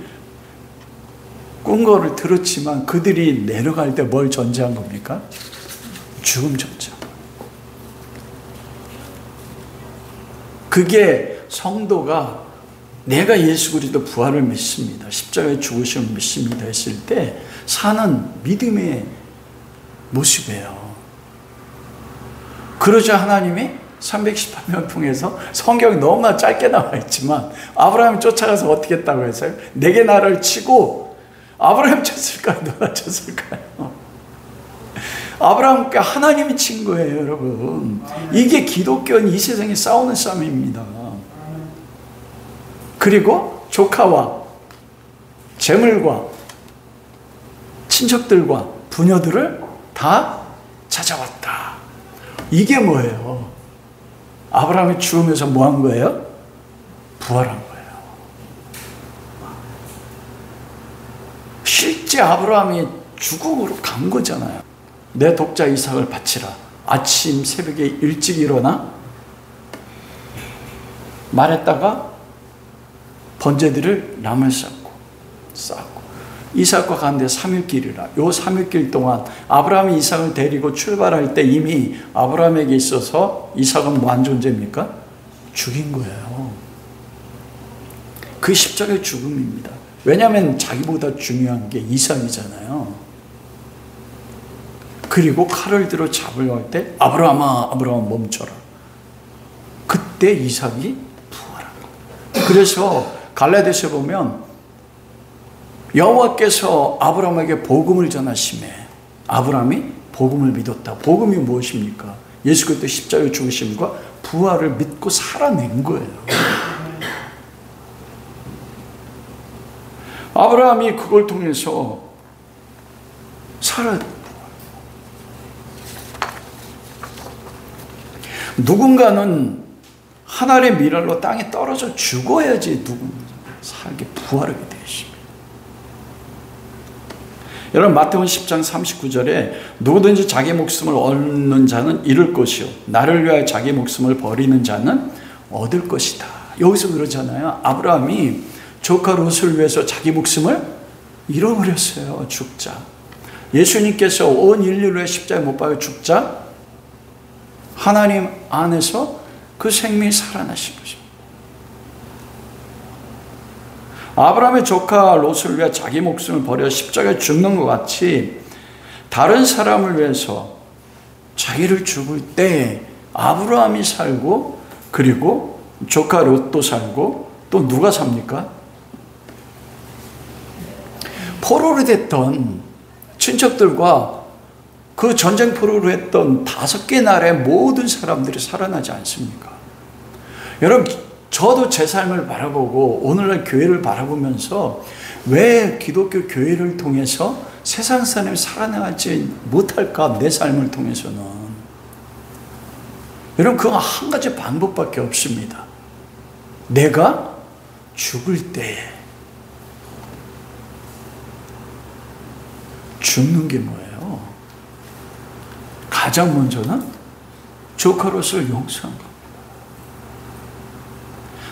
꾼 거를 들었지만 그들이 내려갈 때 뭘 전제한 겁니까? 죽음 전제. 그게 성도가 내가 예수 그리스도 부활을 믿습니다, 십자가의 죽으심을 믿습니다 했을 때 사는 믿음의 모습이에요. 그러자 하나님이 318명 통해서 성경이 너무나 짧게 나와 있지만 아브라함이 쫓아가서 어떻게 했다고 했어요? 내게 나를 치고 아브라함 쳤을까요? 누가 쳤을까요? 아브라함께 하나님이 친 거예요, 여러분. 이게 기독교는 이 세상에 싸우는 싸움입니다. 그리고 조카와 재물과 친척들과 부녀들을 다 찾아왔다. 이게 뭐예요? 아브라함이 죽으면서 뭐 한 거예요? 부활한 거예요. 실제 아브라함이 죽음으로 간 거잖아요. 내 독자 이삭을 바치라. 아침 새벽에 일찍 일어나 말했다가 번제들을 나물 쌓고 이삭과 가는데 3일길이라. 요 3일길 동안 아브라함이 이삭을 데리고 출발할 때 이미 아브라함에게 있어서 이삭은 뭐한 존재입니까? 죽인 거예요. 그 십자가의 죽음입니다. 왜냐하면 자기보다 중요한 게 이삭이잖아요. 그리고 칼을 들어 잡으려고 할 때 아브라함아 아브라함 멈춰라. 그때 이삭이 부활한 거예요. 그래서 갈라디아서에 보면 여호와께서 아브라함에게 복음을 전하시매 아브라함이 복음을 믿었다. 복음이 무엇입니까? 예수 그리스도 십자가의 죽으심과 부활을 믿고 살아낸 거예요. 아브라함이 그걸 통해서 누군가는 하늘의 미랄로 땅에 떨어져 죽어야지 누군가 살게 부활하게 되십니다. 여러분 마태복음 10장 39절에 누구든지 자기 목숨을 얻는 자는 잃을 것이요 나를 위하여 자기 목숨을 버리는 자는 얻을 것이다. 여기서 그러잖아요. 아브라함이 조카 롯을 위해서 자기 목숨을 잃어버렸어요. 죽자. 예수님께서 온 인류를 위해 십자가에 못 박혀 죽자 하나님 안에서 그 생명이 살아나신 것입니다. 아브라함의 조카 롯을 위해 자기 목숨을 버려 십자가에 죽는 것 같이 다른 사람을 위해서 자기를 죽을 때 아브라함이 살고 그리고 조카 롯도 살고 또 누가 삽니까? 포로로 됐던 친척들과 그 전쟁 포로로 했던 5개 나라의 모든 사람들이 살아나지 않습니까? 여러분 저도 제 삶을 바라보고 오늘날 교회를 바라보면서 왜 기독교 교회를 통해서 세상 사람이 살아나지 못할까? 내 삶을 통해서는. 여러분 그건 한 가지 방법밖에 없습니다. 내가 죽을 때에 죽는 게 뭐예요? 가장 먼저는 조카 롯을 용서한 겁니다.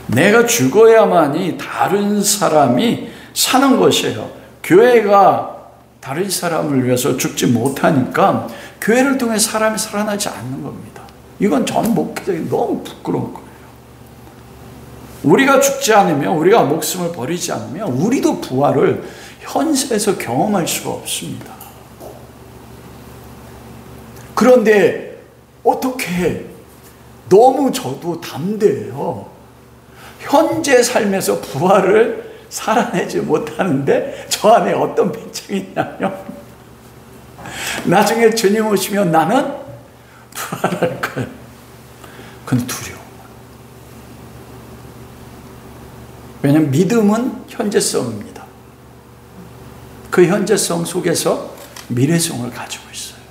내가 죽어야만이 다른 사람이 사는 것이에요. 교회가 다른 사람을 위해서 죽지 못하니까 교회를 통해 사람이 살아나지 않는 겁니다. 이건 전 목회자에게 너무 부끄러운 거예요. 우리가 죽지 않으면, 우리가 목숨을 버리지 않으면 우리도 부활을 현세에서 경험할 수가 없습니다. 그런데 어떻게 너무 저도 담대해요. 현재 삶에서 부활을 살아내지 못하는데 저 안에 어떤 배짱이 있냐면 나중에 주님 오시면 나는 부활할 거예요. 근데 두려워. 왜냐하면 믿음은 현재성입니다. 그 현재성 속에서 미래성을 가지고 있어요.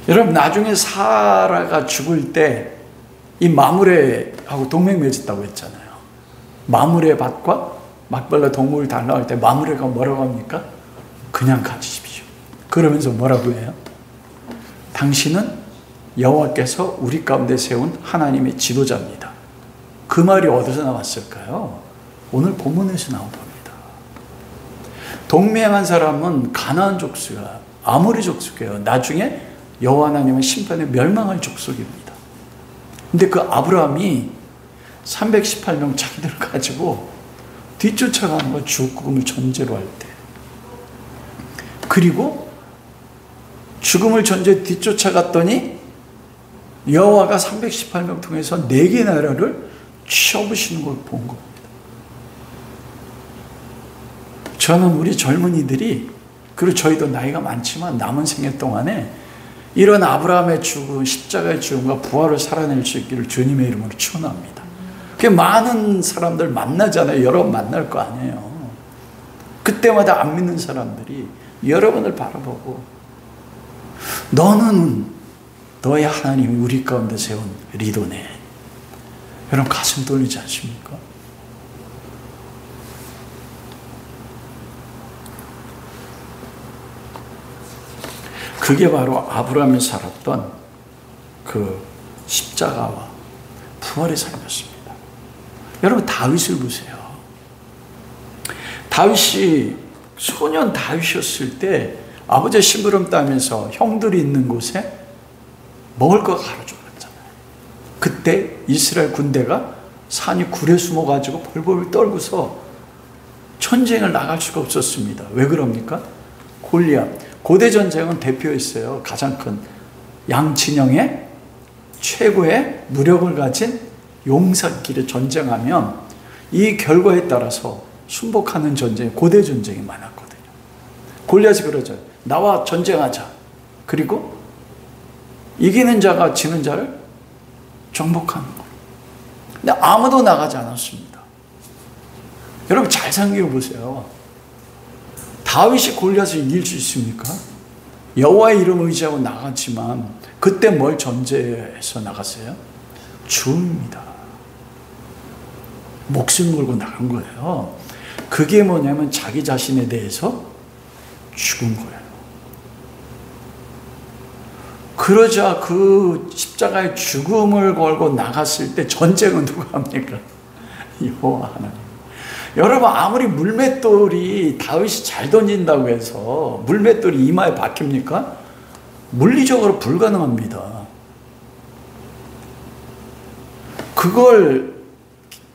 여러분, 나중에 사라가 죽을 때 이 마므레하고 동맹 맺었다고 했잖아요. 마므레 밭과 막벨라 동물을 달라할 때 마므레가 뭐라고 합니까? 그냥 가지십시오. 그러면서 뭐라고 해요? 당신은 여호와께서 우리 가운데 세운 하나님의 지도자입니다. 그 말이 어디서 나왔을까요? 오늘 본문에서 나온 겁니다. 동맹한 사람은 가나안 족수가 아모리 족속이에요. 나중에 여호와 하나님의 심판에 멸망할 족속입니다. 근데 그 아브라함이 318명 자기들을 가지고 뒤쫓아가는 거, 죽음을 전제로 할 때. 그리고 죽음을 전제 뒤쫓아갔더니 여호와가 318명 통해서 4개 나라를 취업으시는 걸 본 겁니다. 저는 우리 젊은이들이, 그리고 저희도 나이가 많지만 남은 생애 동안에 이런 아브라함의 죽음, 십자가의 죽음과 부활을 살아낼 수 있기를 주님의 이름으로 축원합니다. 그 많은 사람들 만나잖아요. 여러분 만날 거 아니에요. 그때마다 안 믿는 사람들이 여러분을 바라보고 너는 너의 하나님이 우리 가운데 세운 리더네. 여러분 가슴 떨리지 않습니까? 그게 바로 아브라함이 살았던 그 십자가와 부활의 삶이었습니다. 여러분 다윗을 보세요. 다윗이 소년 다윗이었을 때 아버지의 심부름 따면서 형들이 있는 곳에 먹을 거 가려줘봤잖아요. 그때 이스라엘 군대가 산이 굴에 숨어가지고 벌벌 떨고서 전쟁을 나갈 수가 없었습니다. 왜 그럽니까? 골리앗. 고대 전쟁은 대표였어요. 가장 큰 양진영의 최고의 무력을 가진 용사끼리 전쟁하면 이 결과에 따라서 순복하는 전쟁, 고대 전쟁이 많았거든요. 골리앗이 그러죠. 나와 전쟁하자. 그리고 이기는 자가 지는 자를 정복하는 거예요. 근데 아무도 나가지 않았습니다. 여러분 잘 생각해보세요. 다윗이 골리앗을 이길 수 있습니까? 여호와의 이름을 의지하고 나갔지만 그때 뭘 전제해서 나갔어요? 죽음입니다. 목숨 걸고 나간 거예요. 그게 뭐냐면 자기 자신에 대해서 죽은 거예요. 그러자 그 십자가의 죽음을 걸고 나갔을 때 전쟁은 누가 합니까? 여호와 하나님. 여러분 아무리 물맷돌이 다윗이 잘 던진다고 해서 물맷돌이 이마에 박힙니까? 물리적으로 불가능합니다. 그걸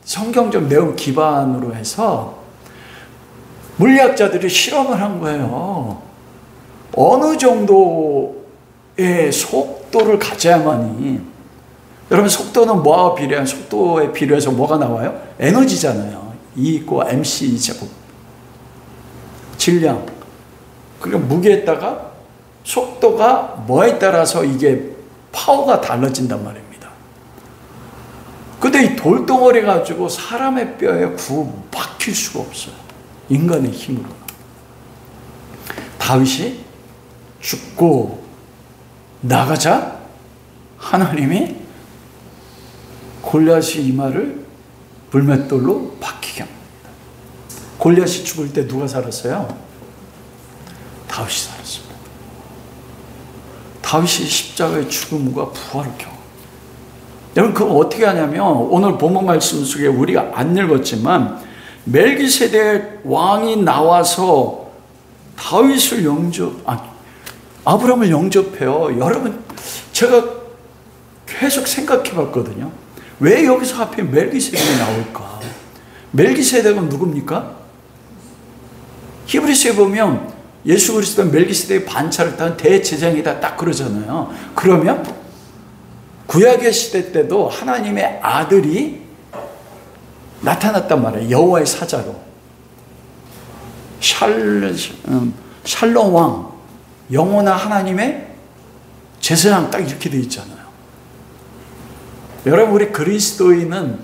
성경적 내용 기반으로 해서 물리학자들이 실험을 한 거예요. 어느 정도의 속도를 가져야만이, 여러분 속도는 뭐와 비례한, 속도에 비례해서 뭐가 나와요? 에너지잖아요. E 있고 MC 제곱, 질량, 그리고 무게에다가 속도가 뭐에 따라서 이게 파워가 달라진단 말입니다. 근데 이 돌덩어리 가지고 사람의 뼈에 박힐 수가 없어요. 인간의 힘으로. 다윗이 죽고 나가자 하나님이 골리앗의 이마를 불맷돌로 박히게 합니다. 골리앗이 죽을 때 누가 살았어요? 다윗이 살았습니다. 다윗이 십자가의 죽음과 부활을 경험. 여러분 그거 어떻게 하냐면 오늘 본문 말씀 속에 우리가 안 읽었지만 멜기세덱 왕이 나와서 다윗을 아브라함을 영접해요. 여러분, 제가 계속 생각해 봤거든요. 왜 여기서 하필 멜기세덱이 나올까? 멜기세덱은 누굽니까? 히브리서에 보면 예수 그리스도는 멜기세덱의 반차를 따른 대제사장이다 딱 그러잖아요. 그러면 구약의 시대 때도 하나님의 아들이 나타났단 말이에요. 여호와의 사자로. 샬롬 왕, 영원한 하나님의 제사장 딱 이렇게 되어 있잖아요. 여러분, 우리 그리스도인은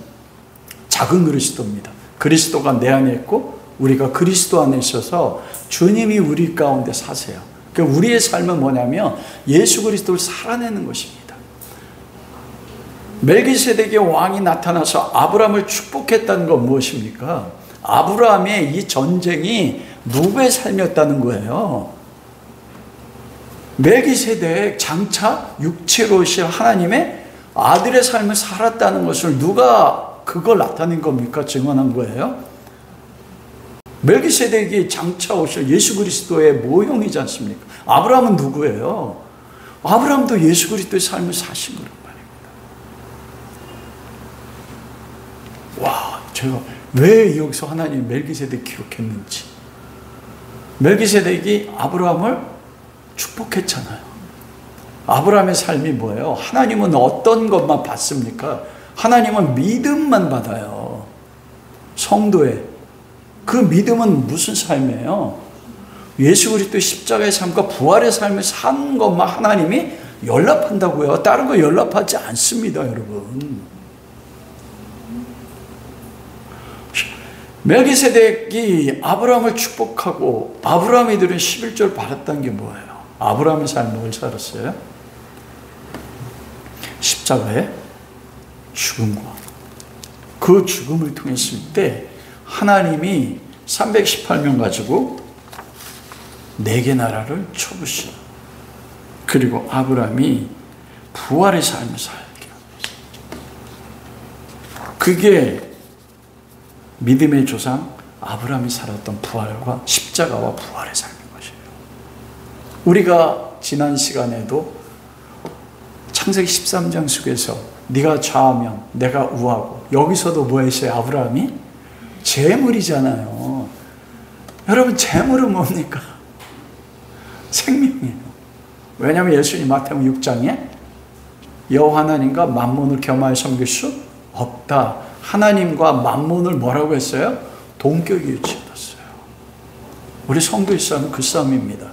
작은 그리스도입니다. 그리스도가 내 안에 있고 우리가 그리스도 안에 있어서 주님이 우리 가운데 사세요. 그러니까 우리의 삶은 뭐냐면 예수 그리스도를 살아내는 것입니다. 멜기세덱의 왕이 나타나서 아브라함을 축복했다는 건 무엇입니까? 아브라함의 이 전쟁이 누구의 삶이었다는 거예요? 멜기세덱 장차 육체로 오실 하나님의 아들의 삶을 살았다는 것을 누가 그걸 나타낸 겁니까? 증언한 거예요? 멜기세덱이 장차 오실 예수 그리스도의 모형이지 않습니까? 아브라함은 누구예요? 아브라함도 예수 그리스도의 삶을 사신 거란 말입니다. 와, 제가 왜 여기서 하나님이 멜기세덱 기록했는지. 멜기세덱이 아브라함을 축복했잖아요. 아브라함의 삶이 뭐예요? 하나님은 어떤 것만 받습니까? 하나님은 믿음만 받아요. 성도의 그 믿음은 무슨 삶이에요? 예수 그리스도의 십자가의 삶과 부활의 삶을 산 것만 하나님이 연락한다고요. 다른 거 연락하지 않습니다, 여러분. 멜기세덱이 아브라함을 축복하고 아브라함이 들은 11절 받았다는 게 뭐예요? 아브라함의 삶을 뭘 살았어요? 십자가의 죽음과 그 죽음을 통했을 때 하나님이 318명 가지고 4개 나라를 쳐부시고 그리고 아브라함이 부활의 삶을 살게 합니다. 그게 믿음의 조상 아브라함이 살았던 부활과 십자가와 부활의 삶인 것이에요. 우리가 지난 시간에도 창세기 13장 속에서 네가 좌하면 내가 우하고 여기서도 뭐 했어요? 아브라함이 재물이잖아요. 여러분, 재물은 뭡니까? 생명이에요. 왜냐하면 예수님 마태복음 6장에 여호와 하나님과 만몬을 겸하여 섬길 수 없다. 하나님과 만몬을 뭐라고 했어요? 동격에 치렀어요. 우리 성도의 싸움은 그 싸움입니다.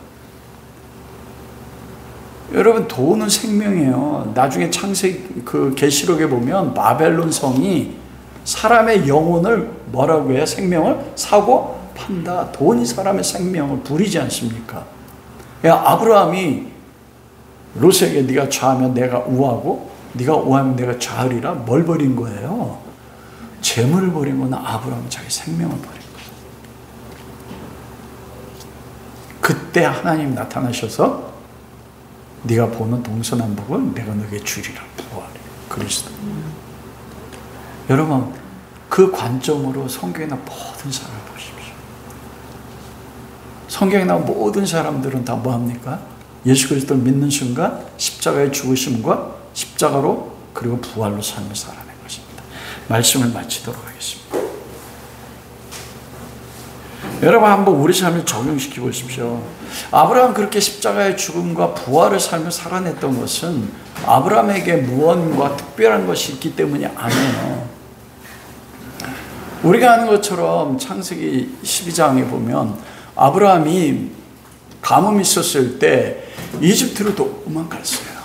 여러분, 돈은 생명이에요. 나중에 창세기 그 계시록에 보면 바벨론 성이 사람의 영혼을 뭐라고 해요? 생명을 사고 판다. 돈이 사람의 생명을 부리지 않습니까? 아브라함이 롯에게 네가 좌하면 내가 우하고 네가 우하면 내가 좌하리라 뭘 버린 거예요? 재물을 버린 거는 아브라함은 자기 생명을 버린 거예요. 그때 하나님 나타나셔서 네가 보는 동서남북을 내가 너에게 주리라. 부활이 그리스도. 여러분, 그 관점으로 성경에 나온 모든 사람을 보십시오. 성경에 나온 모든 사람들은 다 뭐합니까? 예수 그리스도를 믿는 순간 십자가의 죽으심과 십자가로 그리고 부활로 삶을 살아낸 것입니다. 말씀을 마치도록 하겠습니다. 여러분, 한번 우리 삶을 적용시켜 보십시오. 아브라함 그렇게 십자가의 죽음과 부활의 삶을 살아냈던 것은 아브라함에게 무언가 특별한 것이 있기 때문이 아니에요. 우리가 아는 것처럼 창세기 12장에 보면 아브라함이 가뭄이 있었을 때 이집트로 도망갔어요.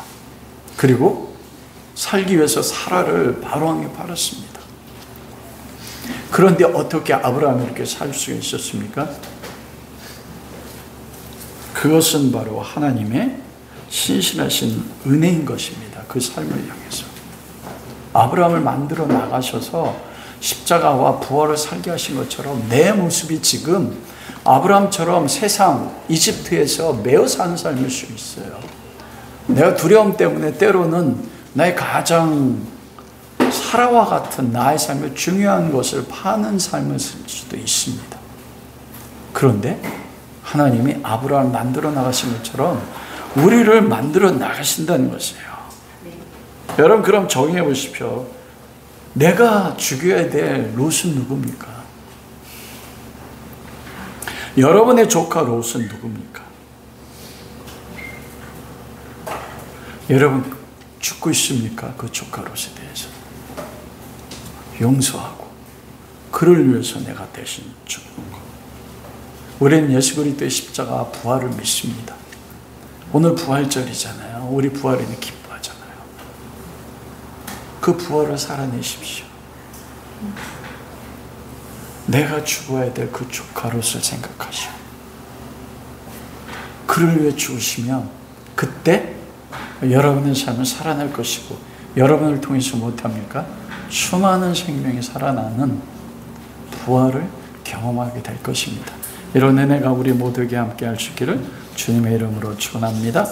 그리고 살기 위해서 사라를 바로왕에 팔았습니다. 그런데 어떻게 아브라함이 이렇게 살 수가 있었습니까? 그것은 바로 하나님의 신실하신 은혜인 것입니다. 그 삶을 향해서 아브라함을 만들어 나가셔서 십자가와 부활을 살게 하신 것처럼 내 모습이 지금 아브라함처럼 세상 이집트에서 매어 사는 삶일 수 있어요. 내가 두려움 때문에 때로는 나의 가장 사라와 같은 나의 삶의 중요한 것을 파는 삶을 살 수도 있습니다. 그런데 하나님이 아브라함을 만들어 나가신 것처럼 우리를 만들어 나가신다는 것이에요. 여러분 그럼 정의해 보십시오. 내가 죽여야 될 롯은 누굽니까? 여러분의 조카 롯은 누굽니까? 여러분 죽고 있습니까? 그 조카 롯에 대해서 용서하고 그를 위해서 내가 대신 죽는 것. 우리는 예수 그리스도의 십자가 부활을 믿습니다. 오늘 부활절이잖아요. 우리 부활에는 기뻐하잖아요. 그 부활을 살아내십시오. 내가 죽어야 될 그 조카 롯을 생각하시오. 그를 위해 죽으시면 그때 여러분의 삶은 살아날 것이고 여러분을 통해서 못합니까? 수많은 생명이 살아나는 부활을 경험하게 될 것입니다. 이런 은혜가 우리 모두에게 함께 할 수 있기를 주님의 이름으로 축원합니다.